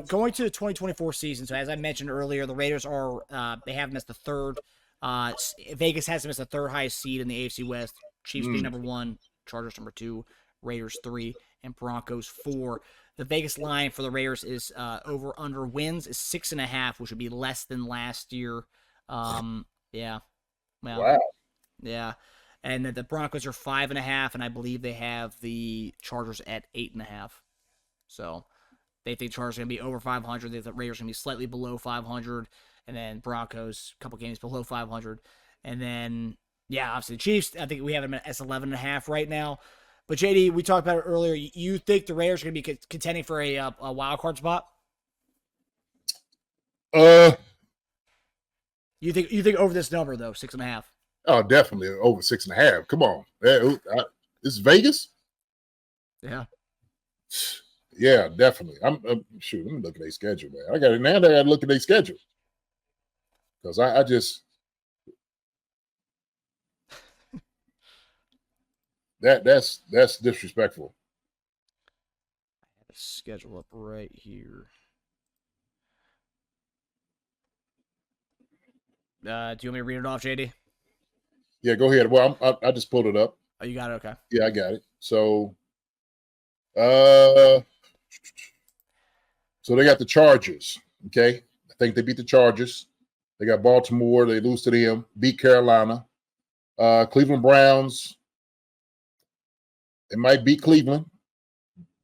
going to the 2024 season, so as I mentioned earlier, the Raiders are they have them as the third. Vegas has them as the third highest seed in the AFC West. Chiefs being number 1, Chargers number 2, Raiders 3, and Broncos 4. The Vegas line for the Raiders is over under wins is 6.5, which would be less than last year. Yeah. Well, Wow. yeah. And the Broncos are 5.5, and I believe they have the Chargers at 8.5. So they think Chargers are going to be over 500. They think the Raiders are going to be slightly below 500. And then Broncos, a couple games below 500. And then, yeah, obviously the Chiefs, I think we have them at S11.5 right now. But, JD, we talked about it earlier. You think the Raiders are going to be contending for a wild card spot? You think over this number, though, 6.5? Oh, definitely over 6.5. Come on. This is Vegas? Yeah. Yeah, definitely. I'm shoot, let me look at their schedule, man. I got to look at their schedule. Because I just that's disrespectful. I have a schedule up right here. Do you want me to read it off, JD? Yeah, go ahead. Well, I just pulled it up. Oh, you got it? Okay. Yeah, I got it. So they got the Chargers, okay? I think they beat the Chargers. They got Baltimore. They lose to them. Beat Carolina. Cleveland Browns. They might beat Cleveland.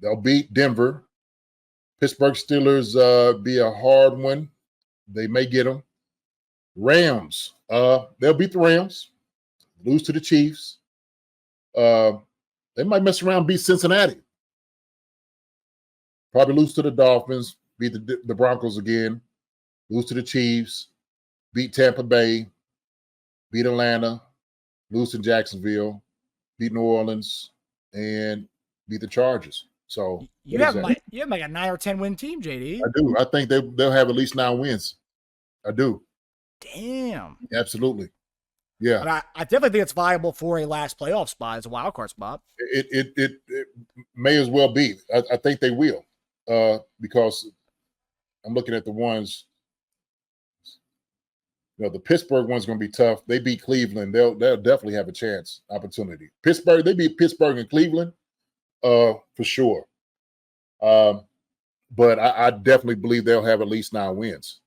They'll beat Denver. Pittsburgh Steelers be a hard one. They may get them. Rams. They'll beat the Rams. Lose to the Chiefs. They might mess around and beat Cincinnati. Probably lose to the Dolphins. Beat the Broncos again. Lose to the Chiefs. Beat Tampa Bay. Beat Atlanta. Lose to Jacksonville. Beat New Orleans. And beat the Chargers. So you have like a 9 or 10 win team, JD. I do. I think they'll have at least 9 wins. I do. Damn. Absolutely. Yeah. But I definitely think it's viable for a last playoff spot as a wild card spot. It may as well be. I think they will. Because I'm looking at the ones, the Pittsburgh one's going to be tough. They beat Cleveland. They'll definitely have a opportunity. Pittsburgh, they beat Pittsburgh and Cleveland, for sure. But I definitely believe they'll have at least 9 wins.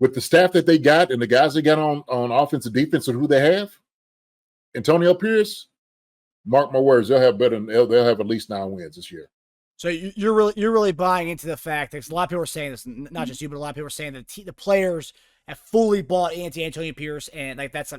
With the staff that they got and the guys they got on offense and defense and who they have, Antonio Pierce, mark my words, they'll have at least 9 wins this year. So you're really buying into the fact that a lot of people are saying this, not just you, but a lot of people are saying that the players have fully bought into Antonio Pierce, and like that's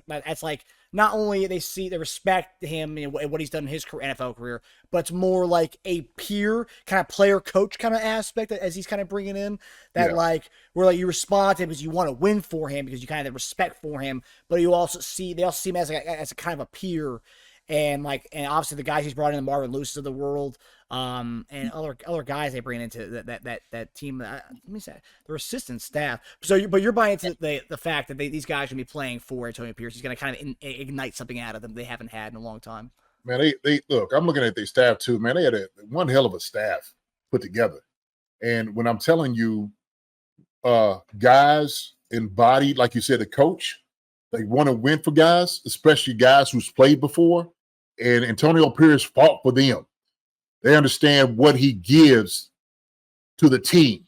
like not only they respect him and what he's done in his NFL career, but it's more like a peer kind of player coach kind of aspect as he's kind of bringing in that like where like you respond to him because you want to win for him because you kind of have respect for him, but they also see him as a kind of a peer. And obviously the guys he's brought in, the Marvin Lewis's of the world, and other guys they bring into that team. Let me say their assistant staff. But you're buying into the fact that these guys are going to be playing for Antonio Pierce. He's going to kind of ignite something out of them they haven't had in a long time. Man, they look. I'm looking at their staff too. Man, they had one hell of a staff put together. And when I'm telling you, guys embodied, like you said, the coach. They want to win for guys, especially guys who's played before. And Antonio Pierce fought for them. They understand what he gives to the team.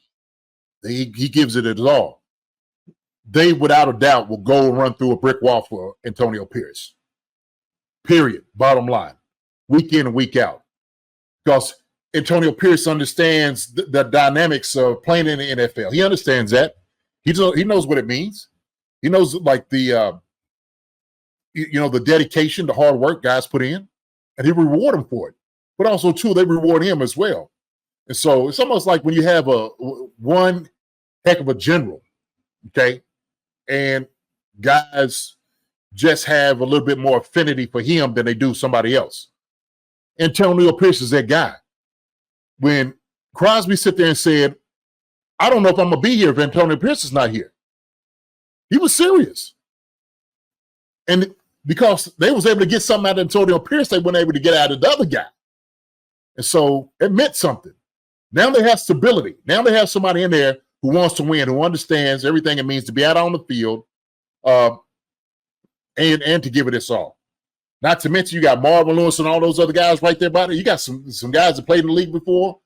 He gives it his all. They, without a doubt, will go and run through a brick wall for Antonio Pierce. Period. Bottom line. Week in and week out. Because Antonio Pierce understands the dynamics of playing in the NFL. He understands that. He knows what it means. He knows like the dedication, the hard work guys put in, and he reward them for it. But also, too, they reward him as well. And so it's almost like when you have one heck of a general, okay, and guys just have a little bit more affinity for him than they do somebody else. Antonio Pierce is that guy. When Crosby sit there and said, I don't know if I'm going to be here if Antonio Pierce is not here. He was serious. And because they was able to get something out of Antonio Pierce, they weren't able to get out of the other guy. And so it meant something. Now they have stability. Now they have somebody in there who wants to win, who understands everything it means to be out on the field, and to give it its all. Not to mention you got Marvin Lewis and all those other guys right there by there. You got some guys that played in the league before.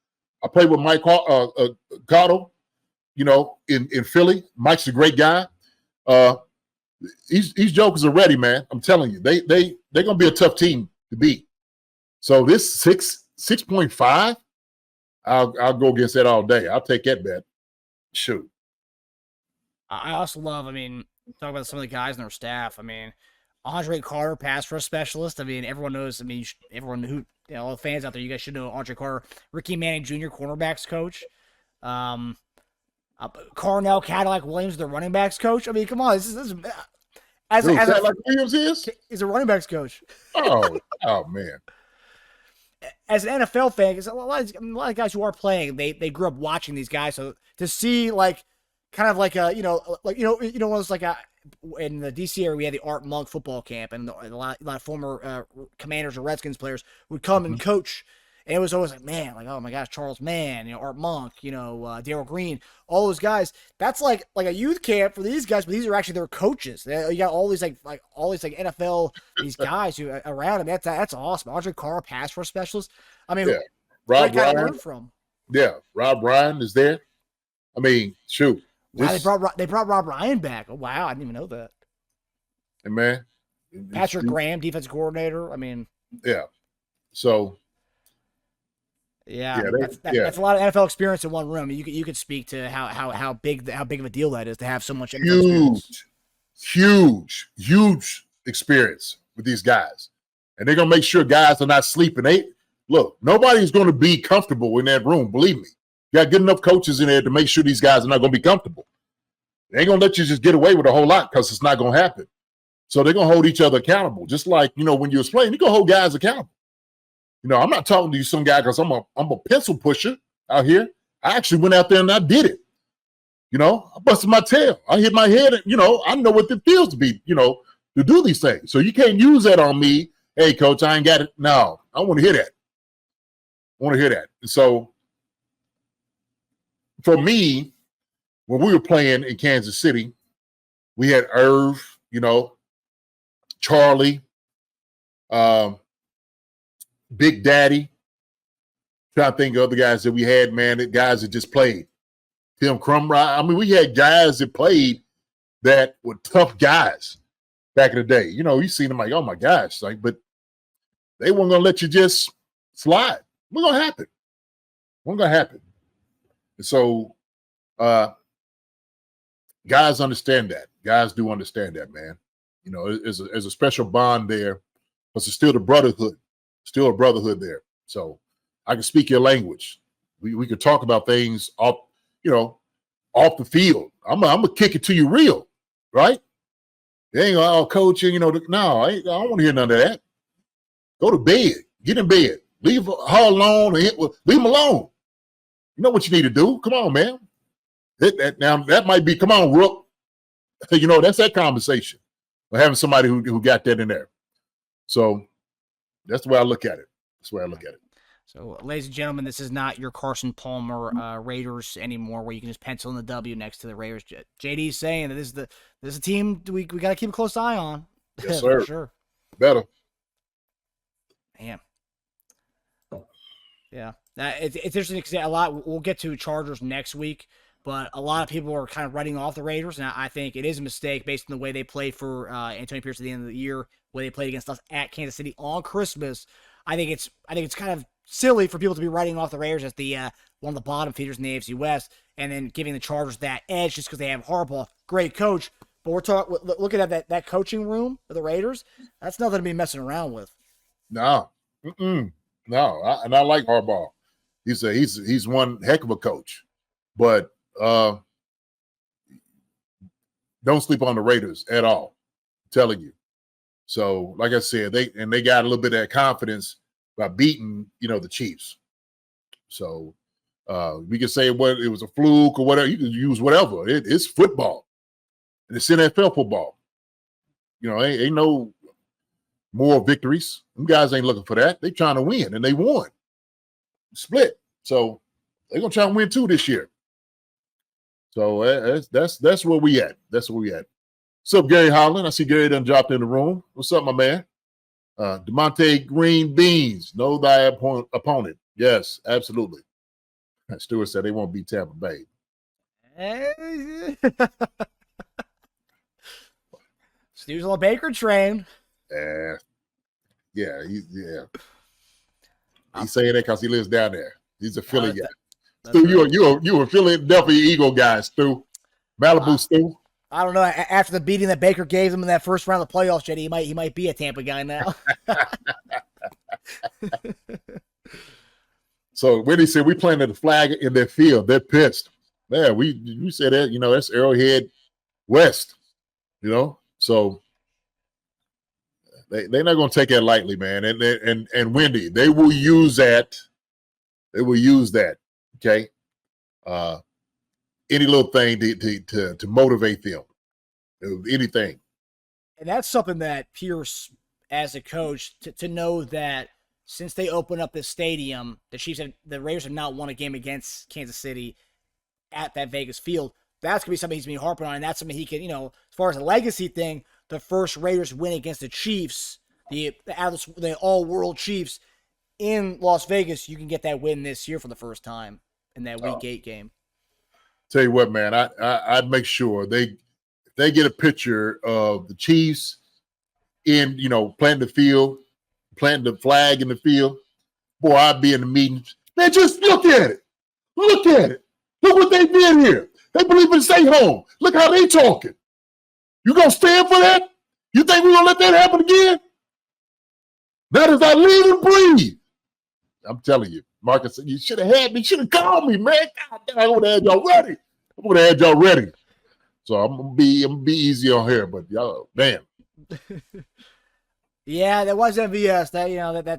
I played with Mike Cotto, in Philly. Mike's a great guy. These jokers are ready, man. I'm telling you, they're gonna be a tough team to beat. So this 6.5, I'll go against that all day. I'll take that bet. Shoot. I also love, talk about some of the guys in their staff. Andre Carter, pass rush specialist. Everyone knows. Everyone who, all the fans out there, you guys should know Andre Carter. Ricky Manning Jr., cornerbacks coach. Carnell Cadillac Williams, the running backs coach. Come on, this is Cadillac Williams is a running backs coach. Oh man. As an NFL fan, because a lot of guys who are playing, they grew up watching these guys. So to see in the DC area, we had the Art Monk football camp, and a lot of former Commanders or Redskins players would come and coach. And it was always like, man, oh my gosh, Charles Mann, Art Monk, Darryl Green, all those guys. That's like a youth camp for these guys, but these are actually their coaches. You got all these NFL these guys who around them. That's awesome. Andre Carr, pass rush specialist. Rob Ryan from. Yeah, Rob Ryan is there. Shoot. Wow, they brought Rob Ryan back. Oh wow, I didn't even know that. And man, Patrick Graham, defensive coordinator. Yeah. So. Yeah, that's a lot of NFL experience in one room. You could speak to how big of a deal that is to have so much NFL experience. Huge experience with these guys, and they're gonna make sure guys are not sleeping. Nobody's gonna be comfortable in that room. Believe me, you got good enough coaches in there to make sure these guys are not gonna be comfortable. They ain't gonna let you just get away with a whole lot because it's not gonna happen. So they're gonna hold each other accountable, just like when you was playing, you gonna hold guys accountable. I'm not talking to you, some guy, because I'm a pencil pusher out here. I actually went out there and I did it. I busted my tail. I hit my head, and I know what it feels to be, to do these things. So you can't use that on me. Hey, coach, I ain't got it. No, I want to hear that. And so for me, when we were playing in Kansas City, we had Irv, Charlie, Big Daddy. Trying to think of other guys that we had, man, that guys that just played. Tim Crumrye. We had guys that played that were tough guys back in the day. You seen them like, oh my gosh, but they weren't gonna let you just slide. What's gonna happen? And so guys understand that. Guys do understand that, man. There's a special bond there, but it's still the brotherhood. Still a brotherhood there. So I can speak your language. We could talk about things off the field. I'm gonna kick it to you real, right? They ain't all coaching, no, I don't want to hear none of that. Go to bed. Get in bed. Leave her alone. Leave him alone. You know what you need to do. Come on, man. Now that might be, come on, Rook. That's that conversation. Or having somebody who got that in there. So that's the way I look at it. So, ladies and gentlemen, this is not your Carson Palmer Raiders anymore, where you can just pencil in the W next to the Raiders. JD's saying that this is a team we got to keep a close eye on. Yes, sir. For sure. Better. Damn. Yeah. It's interesting because we'll get to Chargers next week, but a lot of people are kind of writing off the Raiders, and I think it is a mistake based on the way they played for Antonio Pierce at the end of the year, where they played against us at Kansas City on Christmas. I think it's kind of silly for people to be writing off the Raiders as the one of the bottom feeders in the AFC West, and then giving the Chargers that edge just because they have Harbaugh, great coach. But we're looking at that coaching room for the Raiders. That's nothing to be messing around with. No, no, I like Harbaugh. He's one heck of a coach, but don't sleep on the Raiders at all. I'm telling you. So, like I said, they got a little bit of that confidence by beating, the Chiefs. So we can say it was a fluke or whatever. You can use whatever. It's football, and it's NFL football. Ain't no more victories. Them guys ain't looking for that. They trying to win, and they won. Split. So They're gonna try and win 2 this year. So that's where we at. That's where we at. What's up, Gary Holland? I see Gary done dropped in the room. What's up, my man? DeMonte Green Beans, know thy opponent. Yes, absolutely. Stewart said they won't beat Tampa Bay. Steve's on the Baker train. Yeah. He's saying that because he lives down there. He's a Philly guy. Stu, you a Philadelphia Eagle guy, Stu. Malibu, Stu. I don't know. After the beating that Baker gave him in that first round of the playoffs, JD, he might be a Tampa guy now. So when he said we planted the flag in their field, they're pissed. Man, you said that, that's Arrowhead West, So they're not going to take that lightly, man. And Wendy, they will use that. They will use that. Okay. Any little thing to motivate them. Anything. And that's something that Pierce, as a coach, to know that since they opened up this stadium, the Raiders have not won a game against Kansas City at that Vegas field. That's going to be something he's been harping on, and that's something he can, as far as a legacy thing, the first Raiders win against the Chiefs, the all-world Chiefs in Las Vegas, you can get that win this year for the first time in that Week 8 game. Tell you what, man, I'd make sure they get a picture of the Chiefs in, planting the field, planting the flag in the field. Boy, I'd be in the meetings. Man, just look at it. Look at it. Look what they did here. They believe in stay home. Look how they talking. You going to stand for that? You think we're going to let that happen again? That is our live and breathe. I'm telling you, Marcus, you should have had me. You should have called me, man. God damn, I would have had y'all ready. So I'm gonna be easy on here, but y'all, damn. Yeah, that was MVS.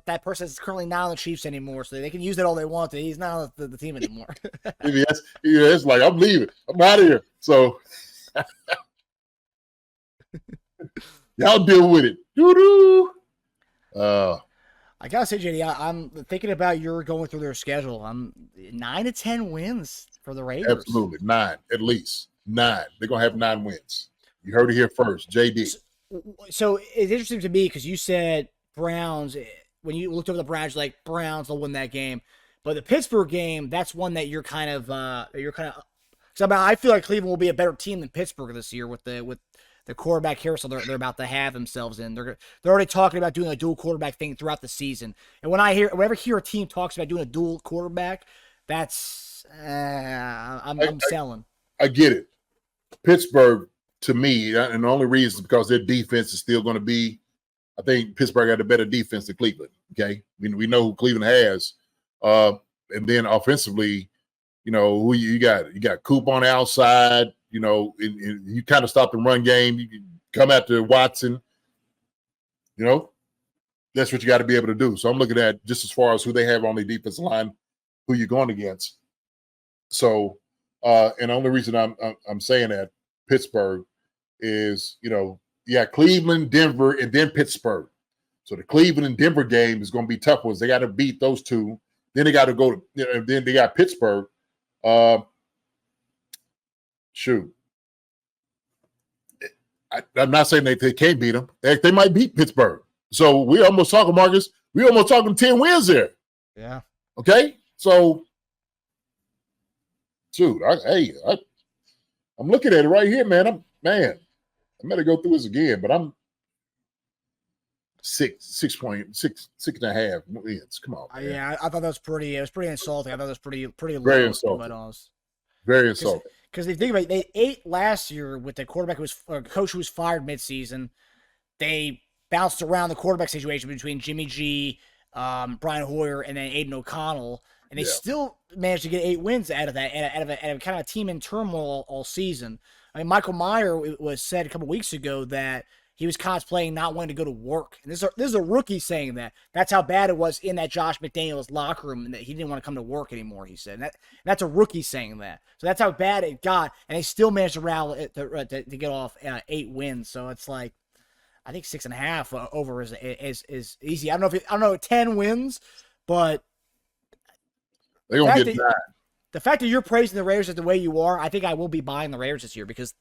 That person is currently not on the Chiefs anymore, so they can use it all they want. He's not on the team anymore. It's like I'm leaving. I'm out of here. So y'all deal with it. Doo-doo. I gotta say, JD, I'm thinking about your going through their schedule. I'm 9 to 10 wins for the Raiders. Absolutely, 9 at least 9. They're gonna have 9 wins. You heard it here first, JD. So it's interesting to me because you said Browns. When you looked over the Browns, you're like Browns will win that game. But the Pittsburgh game, that's one that you're kind of. So I feel like Cleveland will be a better team than Pittsburgh this year with the quarterback carousel they're about to have themselves in. They're already talking about doing a dual quarterback thing throughout the season. And whenever I hear a team talks about doing a dual quarterback, that's I'm selling. I get it. Pittsburgh, to me, and the only reason is because their defense is still going to be. I think Pittsburgh had a better defense than Cleveland. Okay, we know who Cleveland has, and then offensively, who you got. You got Coop on the outside. And you kind of stop the run game. You can come after Watson. That's what you got to be able to do. So I'm looking at just as far as who they have on the defensive line, who you're going against. So, and the only reason I'm saying that Pittsburgh is, you got Cleveland, Denver, and then Pittsburgh. So the Cleveland and Denver game is going to be tough ones. They got to beat those two. Then they got to go to, then they got Pittsburgh. Shoot. I'm not saying they can't beat them. They might beat Pittsburgh. So we're almost talking, Marcus. We're almost talking 10 wins there. Yeah. Okay? So, shoot, I'm looking at it right here, man. I better go through this again, but I'm 6.6.5 wins. Come on, man. Yeah, I thought that was pretty. It was pretty insulting. I thought it was pretty low. Very insulting. Very insulting. Because they think about it, they ate last year with the quarterback coach who was fired midseason. They bounced around the quarterback situation between Jimmy G, Brian Hoyer, and then Aiden O'Connell, and they still managed to get 8 wins out of that, out of kind of a team in turmoil all season. I mean, Michael Meyer was said a couple weeks ago that he was contemplating not wanting to go to work. And this is a rookie saying that. That's how bad it was in that Josh McDaniels locker room, and that he didn't want to come to work anymore, he said. And that's a rookie saying that. So that's how bad it got, and they still managed to rally to get off 8 wins. So it's like, I think 6.5 over is easy. I don't know 10 wins, but they're gonna get 9. the fact that you're praising the Raiders the way you are, I think I will be buying the Raiders this year because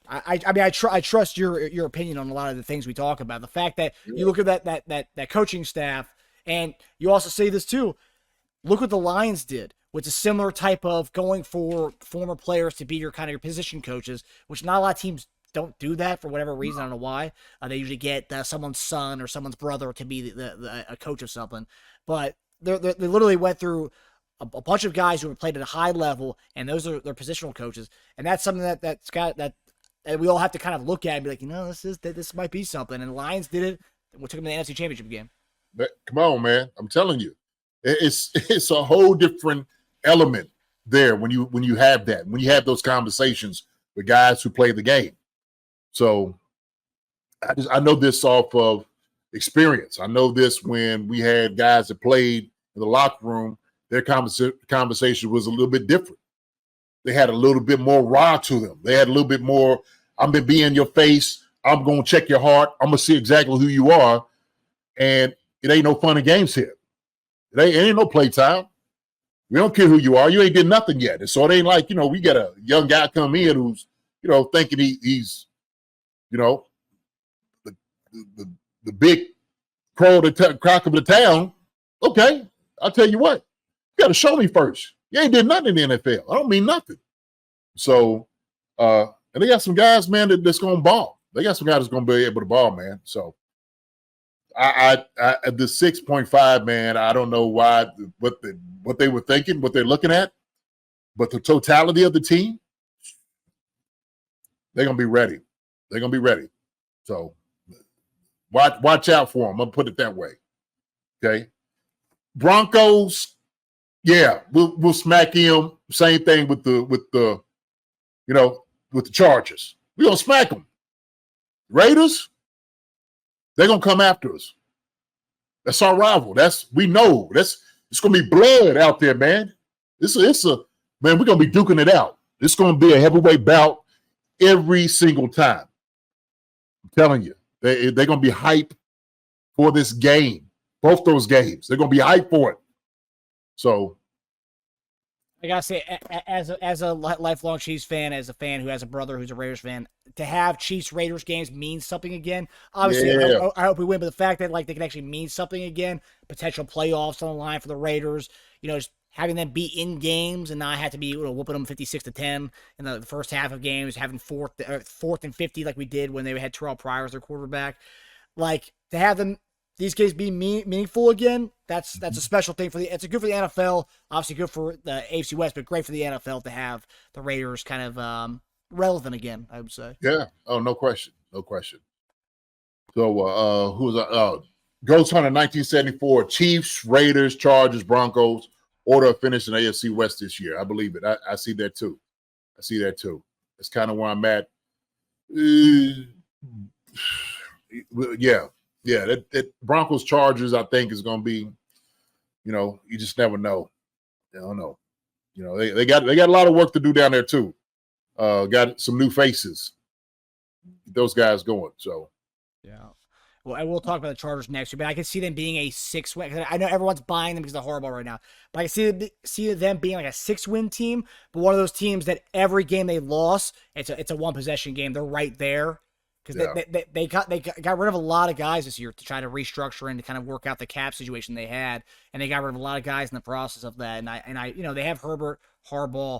I trust your opinion on a lot of the things we talk about. The fact that you look at that coaching staff, and you also say this too. Look what the Lions did with a similar type of going for former players to be your position coaches, which not a lot of teams don't do that for whatever reason. I don't know why. They usually get someone's son or someone's brother to be a coach of something, but they literally went through a bunch of guys who have played at a high level, and those are their positional coaches, and that's something that we all have to kind of look at and be like, this might be something. And the Lions did it. We took them to the NFC Championship game. But come on, man! I'm telling you, it's a whole different element there when you have those conversations with guys who play the game. So I know this off of experience. I know this when we had guys that played in the locker room. Their conversation was a little bit different. They had a little bit more raw to them. They had a little bit more, I'm going to be in your face. I'm going to check your heart. I'm going to see exactly who you are. And it ain't no fun and games here. It ain't no playtime. We don't care who you are. You ain't did nothing yet. And so it ain't like, we got a young guy come in who's, thinking he's, the big crow, crack of the town. Okay, I'll tell you what. You got to show me first. You ain't did nothing in the NFL. I don't mean nothing. So, and they got some guys, man, that's going to ball. They got some guys that's going to be able to ball, man. So, I the 6.5, man, I don't know what they were thinking, what they're looking at, but the totality of the team, they're going to be ready. They're going to be ready. So, watch out for them. I'm going to put it that way. Okay. Broncos. Yeah, we'll smack him. Same thing with the Chargers. We're gonna smack them. Raiders, they're gonna come after us. That's our rival. We know. It's gonna be blood out there, man. Man, we're gonna be duking it out. It's gonna be a heavyweight bout every single time. I'm telling you, they're gonna be hyped for this game. Both those games, they're gonna be hyped for it. So, I gotta say, as a lifelong Chiefs fan, as a fan who has a brother who's a Raiders fan, to have Chiefs Raiders games means something again. Obviously, yeah. I hope we win, but the fact that they can actually mean something again, potential playoffs on the line for the Raiders, just having them be in games and not have to be whooping them 56-10 in the first half of games, having fourth and 50 like we did when they had Terrell Pryor as their quarterback, to have them. These games be meaningful again. That's a special thing it's good for the NFL. Obviously good for the AFC West, but great for the NFL to have the Raiders kind of relevant again, I would say. Yeah. Oh, no question. No question. So who was Ghost Hunter 1974, Chiefs, Raiders, Chargers, Broncos, order of finish in AFC West this year. I believe it. I see that too. That's kind of where I'm at. Yeah. Yeah, that Broncos Chargers, I think, is going to be, you just never know. You don't know. They got a lot of work to do down there too. Got some new faces. Get those guys going. So, yeah. Well, and we'll talk about the Chargers next year, but I can see them being a 6-win. I know everyone's buying them because they're horrible right now, but I can see them being like a 6-win team. But one of those teams that every game they lost, it's a one possession game. They're right there. Because they got rid of a lot of guys this year to try to restructure and to kind of work out the cap situation they had, and they got rid of a lot of guys in the process of that. And I they have Herbert, Harbaugh,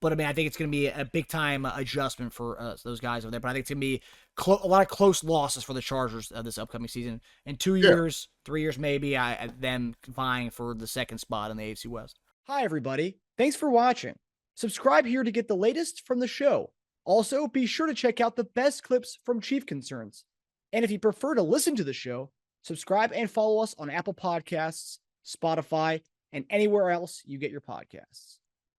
but I think it's going to be a big time adjustment for those guys over there. But I think it's going to be a lot of close losses for the Chargers this upcoming season. In 2 years, 3 years maybe, them vying for the second spot in the AFC West. Hi everybody, thanks for watching. Subscribe here to get the latest from the show. Also, be sure to check out the best clips from Chief Concerns. And if you prefer to listen to the show, subscribe and follow us on Apple Podcasts, Spotify, and anywhere else you get your podcasts.